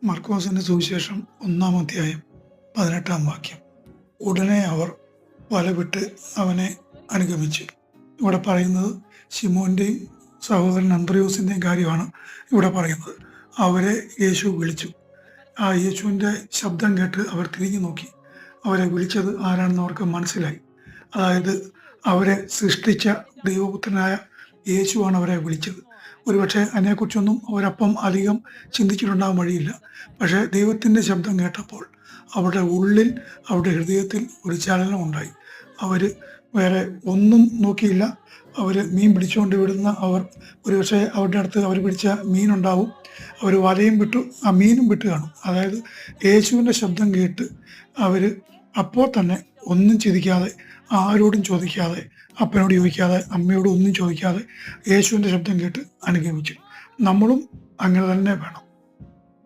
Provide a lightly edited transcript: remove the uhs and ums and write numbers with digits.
മർക്കോസിന്റെ സുവിശേഷം 1-ാം അധ്യായം 18-ാം വാക്യം. ഉടനെ അവർ വല വിട്ട് അവനെ അനുഗമിച്ചു. ഇവിടെ പറയുന്നത് ശിമോന്റെയും സഹോദരൻ അന്ത്രയോസിന്റെയും കാര്യമാണ് ഇവിടെ പറയുന്നത്. അവരെ യേശു വിളിച്ചു. ആ യേശുവിൻ്റെ ശബ്ദം കേട്ട് അവർ തിരിഞ്ഞു നോക്കി. അവരെ വിളിച്ചത് ആരാണെന്ന് അവർക്ക് മനസ്സിലായി. അതായത് അവരെ സൃഷ്ടിച്ച ദൈവപുത്രനായ യേശുവാണ് അവരെ വിളിച്ചത്. ഒരുപക്ഷെ അതിനെക്കുറിച്ചൊന്നും അവരപ്പം അധികം ചിന്തിച്ചിട്ടുണ്ടാകാൻ വഴിയില്ല. പക്ഷേ ദൈവത്തിൻ്റെ ശബ്ദം കേട്ടപ്പോൾ അവരുടെ ഉള്ളിൽ, അവരുടെ ഹൃദയത്തിൽ ഒരു ചലനം ഉണ്ടായി. അവർ വേറെ ഒന്നും നോക്കിയില്ല. അവർ മീൻ പിടിച്ചുകൊണ്ട് വിടുന്ന ഒരുപക്ഷെ അവരുടെ അടുത്ത് അവർ പിടിച്ച മീനുണ്ടാവും. അവർ വലയും വിട്ടു, ആ മീനും വിട്ട് കാണും. അതായത് യേശുവിൻ്റെ ശബ്ദം കേട്ട് അവർ അപ്പോൾ തന്നെ ഒന്നും ചിന്തിക്കാതെ, ആരോടും ചോദിക്കാതെ, അപ്പനോട് ചോദിക്കാതെ, അമ്മയോട് ഒന്നും ചോദിക്കാതെ യേശുവിൻ്റെ ശബ്ദം കേട്ട് അനുഗമിച്ചു. നമ്മളും അങ്ങനെ തന്നെ വേണം.